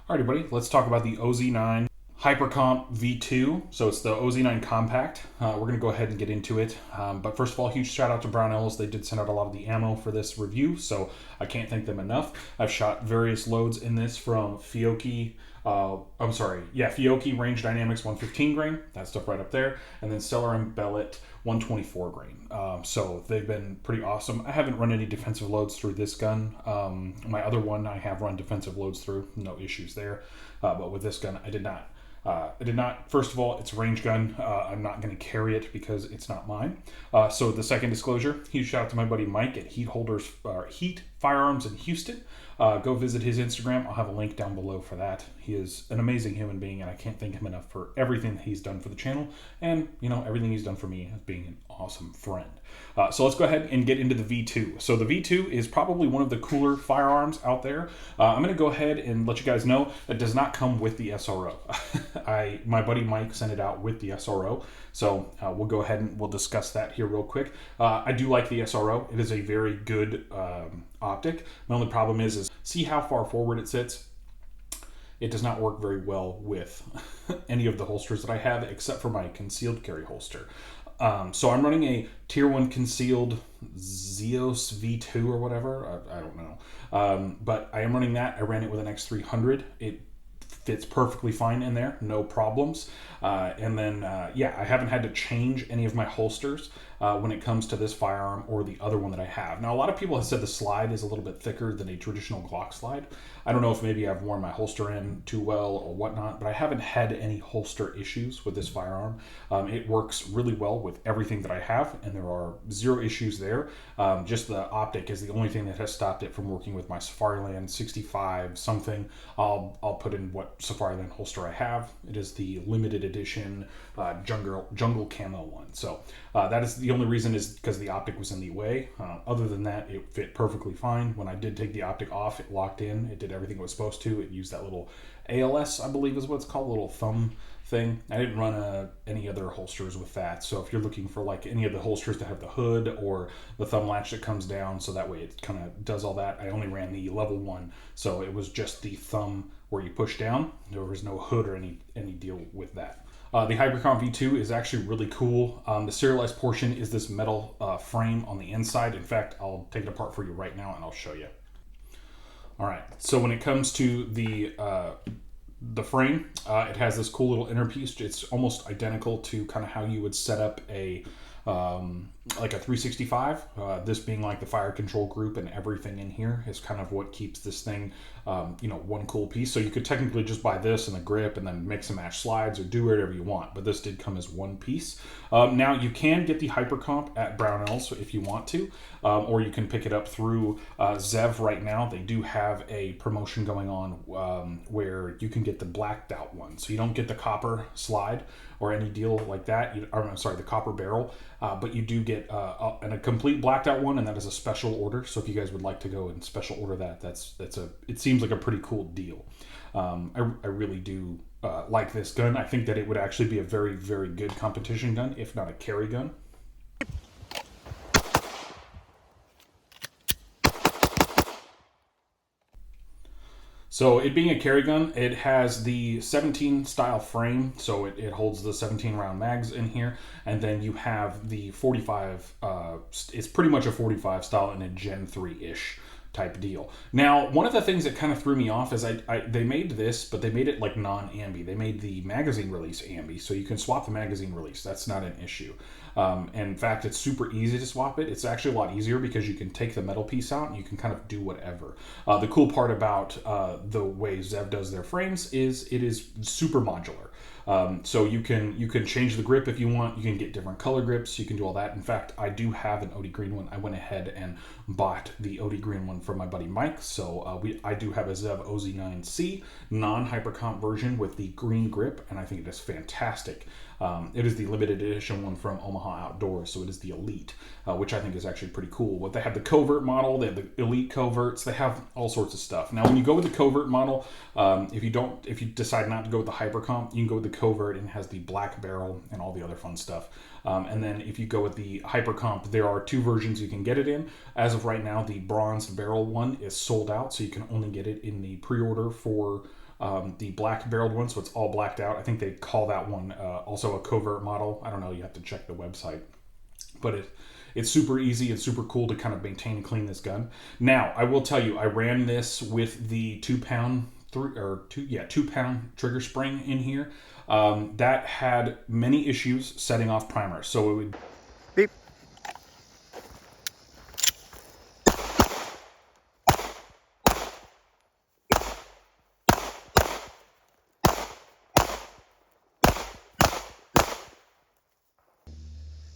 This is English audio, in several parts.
Alrighty, buddy, let's talk about the OZ9 Hypercomp V2. So it's the OZ9 Compact. We're going to go ahead and get into it. But first of all, huge shout out to Brownells. They did send out a lot of the ammo for this review, so I can't thank them enough. I've shot various loads in this from Fiocchi. Fiocchi Range Dynamics 115 grain, that stuff right up there, and then Stellar and Bellet 124 grain. So they've been pretty awesome. I haven't run any defensive loads through this gun. My other one I have run defensive loads through, no issues there. But with this gun, I did not. First of all, it's a range gun. I'm not going to carry it because it's not mine. So the second disclosure, huge shout out to my buddy Mike at Heat Firearms in Houston. Go visit his Instagram. I'll have a link down below for that. He is an amazing human being, and I can't thank him enough for everything that he's done for the channel and, everything he's done for me as being an awesome friend. So let's go ahead and get into the V2. So the V2 is probably one of the cooler firearms out there. I'm going to go ahead and let you guys know it does not come with the SRO. My buddy Mike sent it out with the SRO. So we'll go ahead and we'll discuss that here real quick. I do like the SRO. It is a very good optic. My only problem is see how far forward it sits. It does not work very well with any of the holsters that I have except for my concealed carry holster. So I'm running a tier 1 concealed Zeos V2 or whatever. I don't know. But I am running that. I ran it with an X300. It fits perfectly fine in there, no problems. I haven't had to change any of my holsters when it comes to this firearm or the other one that I have. Now, a lot of people have said the slide is a little bit thicker than a traditional Glock slide. I don't know if maybe I've worn my holster in too well or whatnot, but I haven't had any holster issues with this firearm. It works really well with everything that I have, and there are zero issues there. Just the optic is the only thing that has stopped it from working with my Safariland 65 something. I'll put in what Safariland holster I have. It is the limited edition jungle camo one. So that is the only reason, is because the optic was in the way. Other than that, it fit perfectly fine. When I did take the optic off, it locked in. It did everything it was supposed to. It used that little ALS, I believe is what it's called, a little thumb thing. I didn't run any other holsters with that. So if you're looking for like any of the holsters that have the hood or the thumb latch that comes down, so that way it kind of does all that, I only ran the level 1. So it was just the thumb where you push down. There was no hood or any deal with that. The Hypercomp V2 is actually really cool. The serialized portion is this metal frame on the inside. In fact, I'll take it apart for you right now and I'll show you. All right, so when it comes to the frame, it has this cool little inner piece. It's almost identical to kind of how you would set up a like a 365. This being like the fire control group and everything in here is kind of what keeps this thing, one cool piece. So you could technically just buy this and a grip and then mix and match slides or do whatever you want, but this did come as one piece. Now you can get the Hypercomp at Brownells if you want to, or you can pick it up through Zev right now. They do have a promotion going on where you can get the blacked out one. So you don't get the copper slide or any deal like that. The copper barrel, but you do get a complete blacked out one, and that is a special order. So if you guys would like to go and special order that, it seems like a pretty cool deal. I really do like this gun. I think that it would actually be a very, very good competition gun, if not a carry gun. So it being a carry gun, it has the 17 style frame, so it holds the 17 round mags in here, and then you have the 45, it's pretty much a 45 style in a Gen 3-ish type deal. Now, one of the things that kind of threw me off is they made this, but they made it like non-ambi. They made the magazine release ambi, so you can swap the magazine release. That's not an issue. And in fact, it's super easy to swap it. It's actually a lot easier because you can take the metal piece out and you can kind of do whatever. The cool part about the way Zev does their frames is it is super modular. So you can change the grip if you want. You can get different color grips. You can do all that. In fact, I do have an OD green one. I went ahead and bought the OD green one from my buddy Mike. So I do have a Zev OZ9C non-Hypercomp version with the green grip, and I think it is fantastic. It is the limited edition one from Omaha Outdoors, so it is the Elite, which I think is actually pretty cool. They have the covert model, they have the Elite coverts, they have all sorts of stuff. Now, when you go with the covert model, if you decide not to go with the Hypercomp, you can go with the covert, and it has the black barrel and all the other fun stuff. And then if you go with the Hypercomp, there are 2 versions you can get it in. As of right now, the bronze barrel one is sold out, so you can only get it in the pre-order for the black barreled one, so it's all blacked out. I think they call that one also a covert model. I don't know, you have to check the website. But it's super easy and super cool to kind of maintain and clean this gun. Now, I will tell you, I ran this with the 2 pound trigger spring in here. That had many issues setting off primers. So it would beep.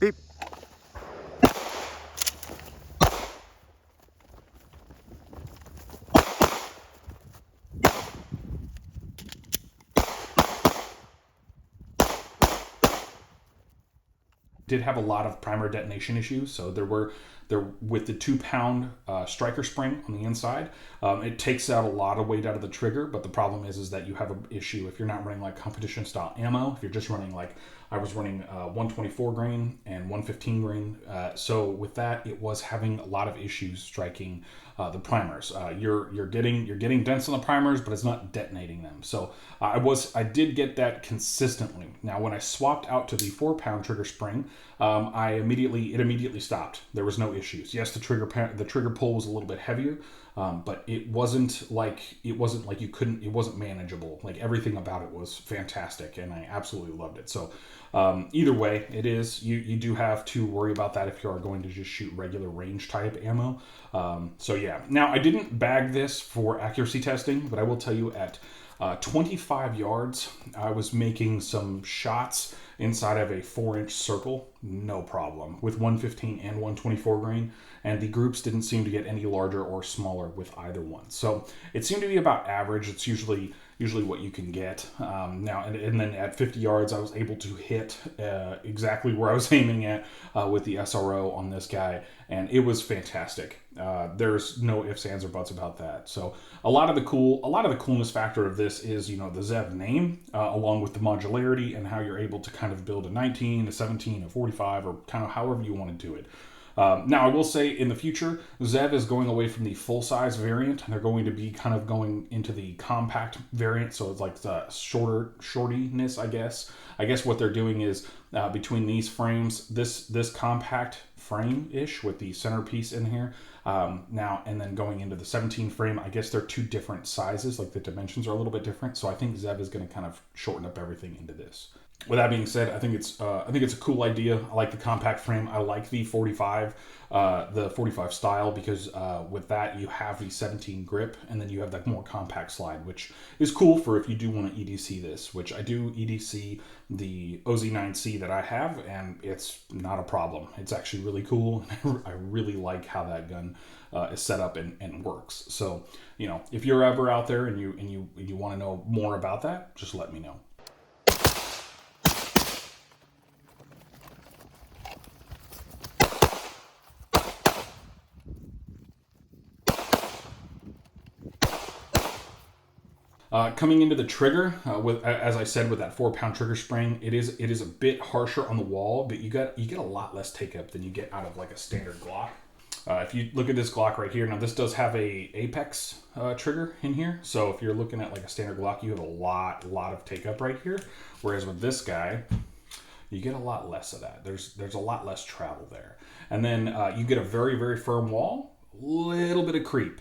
Beep. did have a lot of primer detonation issues. So there with the 2 pound striker spring on the inside, it takes out a lot of weight out of the trigger. But the problem is that you have an issue if you're not running like competition style ammo. If you're just running like I was running 124 grain and 115 grain. So with that, it was having a lot of issues striking the primers. You're getting dents on the primers, but it's not detonating them. So I did get that consistently. Now when I swapped out to the 4 pound trigger spring, it immediately stopped. There was no issues. Yes, the trigger pull was a little bit heavier, but it wasn't manageable. Like everything about it was fantastic, and I absolutely loved it. So either way, you do have to worry about that if you are going to just shoot regular range type ammo. So yeah. Now I didn't bag this for accuracy testing, but I will tell you at 25 yards, I was making some shots inside of a 4-inch circle, no problem, with 115 and 124 grain, and the groups didn't seem to get any larger or smaller with either one. So it seemed to be about average. It's usually what you can get. Now, and then at 50 yards, I was able to hit exactly where I was aiming at with the SRO on this guy, and it was fantastic. There's no ifs, ands, or buts about that. So a lot of the coolness factor of this is, the ZEV name, along with the modularity and how you're able to kind of build a 19, a 17, a 45, or kind of however you want to do it. Now, I will say in the future, ZEV is going away from the full-size variant, and they're going to be kind of going into the compact variant, so it's like the shortiness, I guess. I guess what they're doing is between these frames, this compact frame-ish with the centerpiece in here, now, and then going into the 17 frame, I guess they're two different sizes, like the dimensions are a little bit different, so I think ZEV is going to kind of shorten up everything into this. With that being said, I think it's a cool idea. I like the compact frame. I like the 45 style because with that you have the 17 grip, and then you have that more compact slide, which is cool for if you do want to EDC this, which I do EDC the OZ9C that I have, and it's not a problem. It's actually really cool. I really like how that gun is set up and works. So, if you're ever out there and you want to know more about that, just let me know. Coming into the trigger, as I said, with that 4 pound trigger spring, it is a bit harsher on the wall, but you get a lot less take up than you get out of like a standard Glock. If you look at this Glock right here, now this does have a Apex trigger in here, so if you're looking at like a standard Glock, you have a lot of take up right here. Whereas with this guy, you get a lot less of that. There's a lot less travel there, and then you get a very, very firm wall, little bit of creep,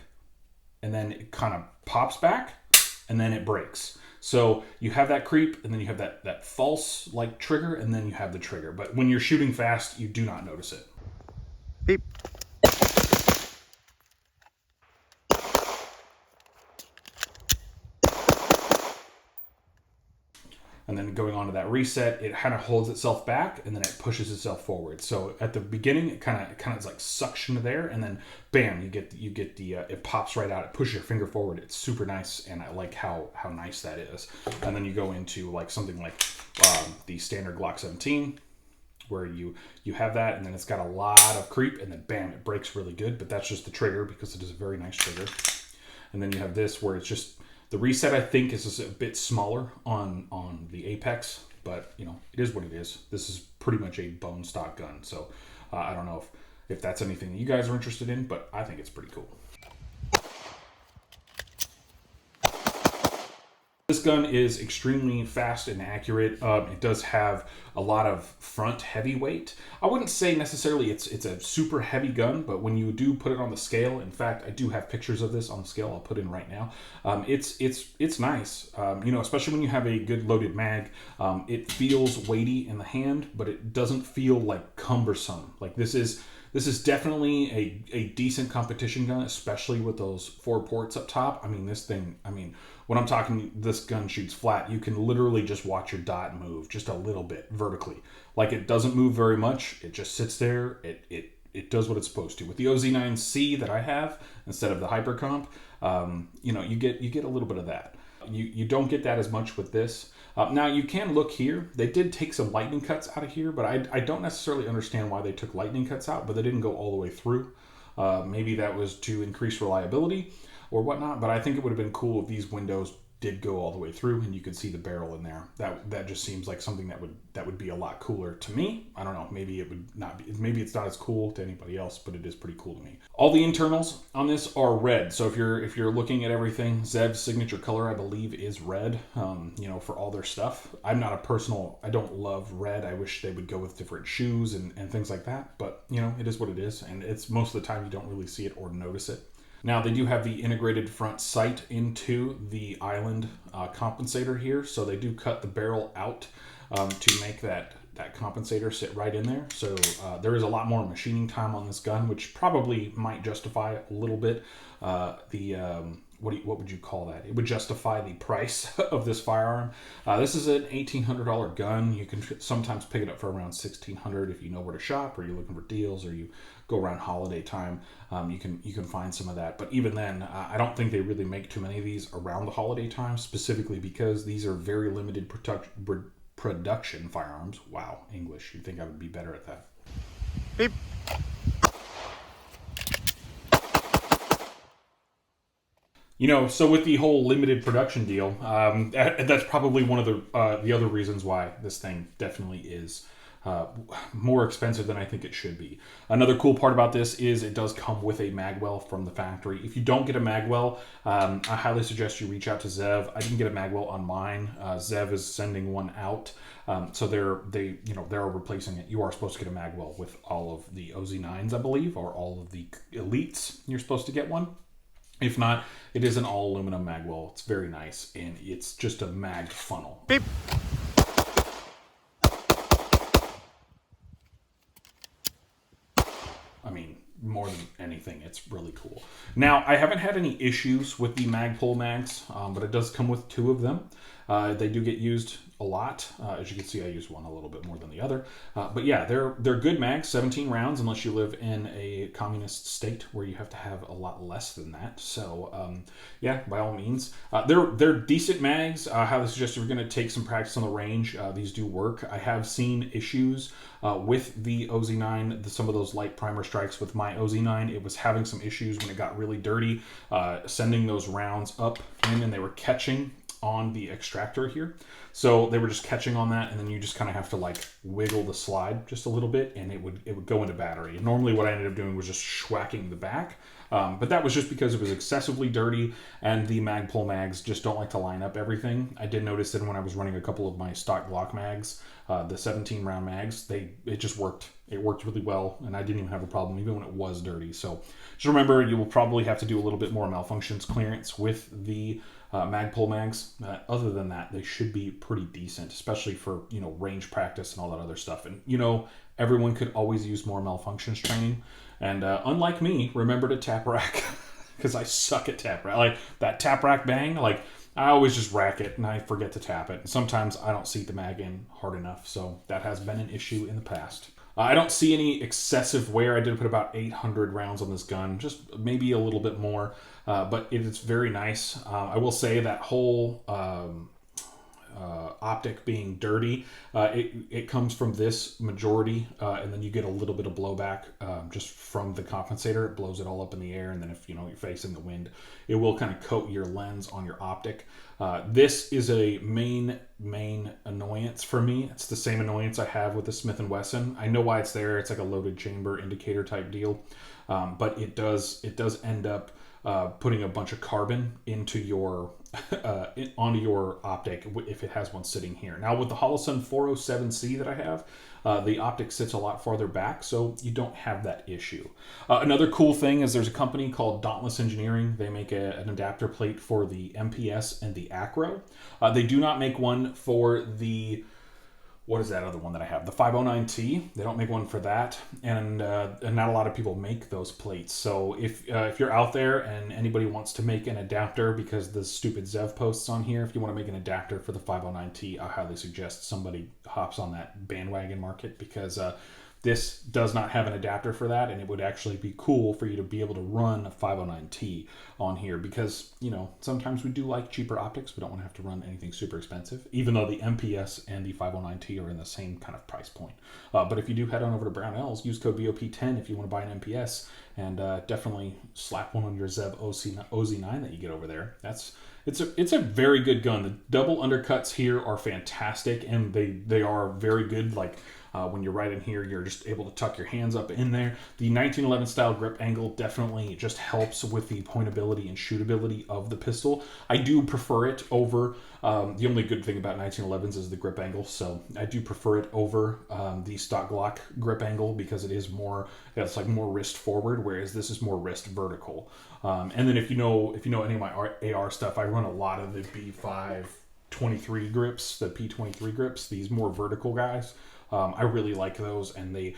and then it kind of pops back. And then it breaks. So you have that creep, and then you have that false like trigger, and then you have the trigger. But when you're shooting fast, you do not notice it. Beep. And then going on to that reset, it kind of holds itself back, and then it pushes itself forward. So at the beginning, it kind of is like suction there, and then bam, you get the it pops right out. It pushes your finger forward. It's super nice, and I like how nice that is. And then you go into like something like the standard Glock 17, where you have that, and then it's got a lot of creep, and then bam, it breaks really good. But that's just the trigger because it is a very nice trigger. And then you have this where it's just. The reset, I think, is just a bit smaller on the Apex, but, it is what it is. This is pretty much a bone stock gun, so I don't know if that's anything that you guys are interested in, but I think it's pretty cool. gun is extremely fast and accurate. It does have a lot of front heavyweight. I wouldn't say necessarily it's a super heavy gun, but when you do put it on the scale, in fact, I do have pictures of this on the scale I'll put in right now. It's nice, especially when you have a good loaded mag. It feels weighty in the hand, but it doesn't feel like cumbersome. Like this is definitely a decent competition gun, especially with those 4 ports up top. I mean, this thing, when I'm talking this gun shoots flat, you can literally just watch your dot move just a little bit vertically. Like it doesn't move very much. It just sits there. It does what it's supposed to. With the OZ9C that I have, instead of the Hypercomp, you get a little bit of that. You don't get that as much with this. Now you can look here. They did take some lightning cuts out of here, but I don't necessarily understand why they took lightning cuts out, but they didn't go all the way through. Maybe that was to increase reliability or whatnot, but I think it would have been cool if these windows did go all the way through and you could see the barrel in there. That just seems like something that would be a lot cooler to me. I don't know, maybe it would not be, maybe it's not as cool to anybody else, but it is pretty cool to me. All the internals on this are red. So if you're looking at everything, Zev's signature color, I believe, is red, for all their stuff. I don't love red. I wish they would go with different shoes and things like that, but it is what it is. And it's most of the time you don't really see it or notice it. Now, they do have the integrated front sight into the island compensator here, so they do cut the barrel out to make that compensator sit right in there. So there is a lot more machining time on this gun, which probably might justify a little bit what would you call that? It would justify the price of this firearm. This is an $1,800 gun. You can sometimes pick it up for around $1,600 if you know where to shop, or you're looking for deals, or you go around holiday time. You can find some of that. But even then, I don't think they really make too many of these around the holiday time, specifically because these are very limited production firearms. Wow, English. You'd think I would be better at that. Beep. So with the whole limited production deal, that's probably one of the other reasons why this thing definitely is more expensive than I think it should be. Another cool part about this is it does come with a magwell from the factory. If you don't get a magwell, I highly suggest you reach out to Zev. I didn't get a magwell on mine. Zev is sending one out, so they're replacing it. You are supposed to get a magwell with all of the OZ9s, I believe, or all of the elites. You're supposed to get one. If not, it is an all aluminum magwell. It's very nice, and it's just a mag funnel. Beep. More than anything, it's really cool. Now, I haven't had any issues with the Magpul mags, but it does come with 2 of them. They do get used a lot. As you can see, I use one a little bit more than the other. But yeah, they're good mags, 17 rounds, unless you live in a communist state where you have to have a lot less than that. So yeah, by all means. They're decent mags. I highly suggest if you're going to take some practice on the range, these do work. I have seen issues with the OZ9, some of those light primer strikes with my OZ9. It was having some issues when it got really dirty, sending those rounds up in, and they were catching on the extractor here. So they were just catching on that, and then you just kind of have to like wiggle the slide just a little bit, and it would go into battery. And normally what I ended up doing was just schwacking the back, but that was just because it was excessively dirty, and the Magpul mags just don't like to line up everything. I did notice that when I was running a couple of my stock Glock mags, the 17 round mags, it just worked. It worked really well, and I didn't even have a problem even when it was dirty. So just remember, you will probably have to do a little bit more malfunctions clearance with the Magpul mags. Other than that, they should be pretty decent, especially for range practice and all that other stuff. And everyone could always use more malfunctions training. And unlike me, remember to tap rack, because I suck at tap rack. Like that tap rack bang, like I always just rack it and I forget to tap it. And sometimes I don't seat the mag in hard enough, so that has been an issue in the past. I don't see any excessive wear. I did put about 800 rounds on this gun, just maybe a little bit more, but it is very nice. I will say that whole optic being dirty, it comes from this majority, and then you get a little bit of blowback just from the compensator. It blows it all up in the air, and then if you're facing the wind, it will kind of coat your lens on your optic. This is a main annoyance for me. It's the same annoyance I have with the Smith & Wesson. I know why it's there. It's like a loaded chamber indicator type deal, but it does end up putting a bunch of carbon into your onto your optic if it has one sitting here. Now with the Holosun 407C that I have, the optic sits a lot farther back, so you don't have that issue. Another cool thing is there's a company called Dauntless Engineering. They make an adapter plate for the MPS and the Acro. They do not make one for the, what is that other one that I have? The 509T. They don't make one for that, and not a lot of people make those plates. So if you're out there and anybody wants to make an adapter, because the stupid Zev posts on here, if you want to make an adapter for the 509T, I highly suggest somebody hops on that bandwagon market, because this does not have an adapter for that, and it would actually be cool for you to be able to run a 509T on here, because, you know, sometimes we do like cheaper optics. We don't want to have to run anything super expensive, even though the MPS and the 509T are in the same kind of price point. But if you do head on over to Brownells, use code BOP10 if you want to buy an MPS, and definitely slap one on your Zev OZ9 that you get over there. It's a very good gun. The double undercuts here are fantastic, and they are very good. Like, when you're right in here, you're just able to tuck your hands up in there. The 1911 style grip angle definitely just helps with the pointability and shootability of the pistol. I do prefer it over, the only good thing about 1911s is the grip angle, so I do prefer it over the stock Glock grip angle, because it is more, it's like more wrist forward, whereas this is more wrist vertical. And then if you know any of my AR stuff, I run a lot of the B523 grips, the P23 grips, these more vertical guys. I really like those, and they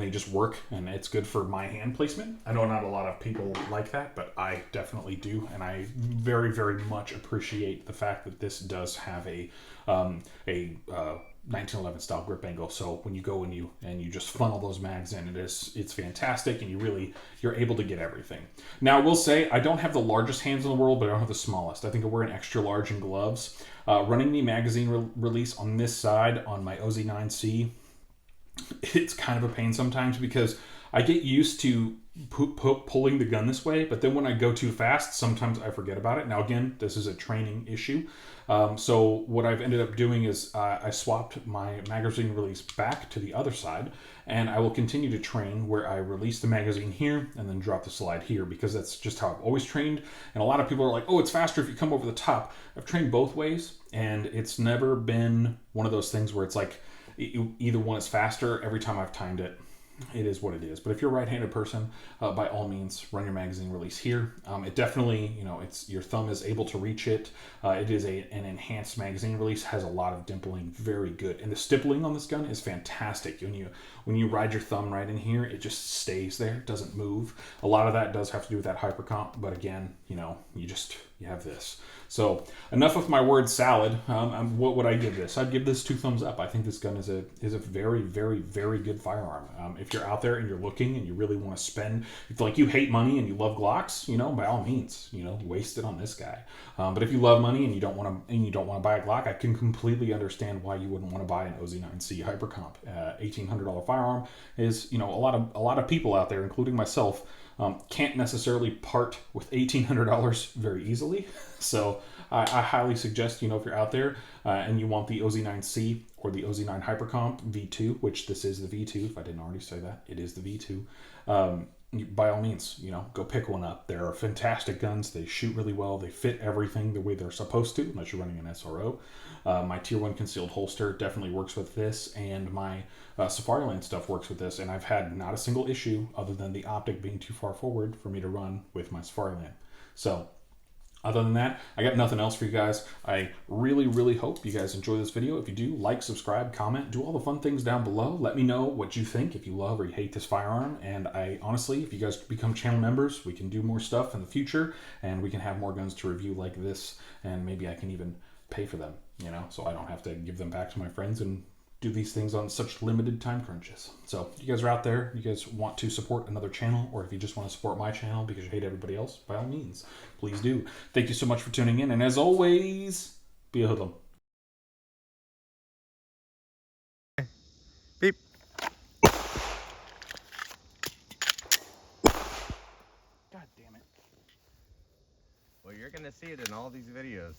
just work, and it's good for my hand placement. I know not a lot of people like that, but I definitely do, and I very, very much appreciate the fact that this does have a 1911 style grip angle. So when you go and you just funnel those mags in, it's fantastic, and you're able to get everything. Now I will say I don't have the largest hands in the world, but I don't have the smallest. I think I wear an extra large in gloves. Running the magazine release on this side on my OZ9C, it's kind of a pain sometimes, because I get used to pulling the gun this way, but then when I go too fast, sometimes I forget about it. Now again, this is a training issue. So what I've ended up doing is I swapped my magazine release back to the other side, and I will continue to train where I release the magazine here and then drop the slide here, because that's just how I've always trained. And a lot of people are like, oh, it's faster if you come over the top. I've trained both ways, and it's never been one of those things where it's like either one is faster. Every time I've timed it, it is what it is. But if you're a right-handed person, by all means, run your magazine release here. It definitely, it's your thumb is able to reach it. It is an enhanced magazine release, has a lot of dimpling, very good. And the stippling on this gun is fantastic. When you ride your thumb right in here, it just stays there, doesn't move. A lot of that does have to do with that hypercomp, but again, you have this. So enough of my word salad. What would I give this? I'd give this 2 thumbs up. I think this gun is a very, very, very good firearm. If you're out there and you're looking and you really want to spend, if like you hate money and you love Glocks, by all means, waste it on this guy. But if you love money and you don't want to buy a Glock, I can completely understand why you wouldn't want to buy an OZ9C Hypercomp. $1,800 firearm is, a lot of people out there, including myself, can't necessarily part with $1,800 very easily. So I highly suggest, if you're out there and you want the OZ9C or the OZ9 Hypercomp V2, which this is the V2, if I didn't already say that, it is the V2. By all means, go pick one up. They're fantastic guns. They shoot really well. They fit everything the way they're supposed to, unless you're running an SRO. My Tier 1 concealed holster definitely works with this, and my Safariland stuff works with this, and I've had not a single issue other than the optic being too far forward for me to run with my Safariland. So other than that, I got nothing else for you guys. I really, really hope you guys enjoy this video. If you do, like, subscribe, comment, do all the fun things down below. Let me know what you think, if you love or you hate this firearm. And I honestly, if you guys become channel members, we can do more stuff in the future, and we can have more guns to review like this, and maybe I can even pay for them, so I don't have to give them back to my friends and do these things on such limited time crunches. So if you guys are out there, you guys want to support another channel, or if you just want to support my channel because you hate everybody else, by all means, please do. Thank you so much for tuning in, and as always, be a hoodlum. Beep. God damn it. Well, you're going to see it in all these videos.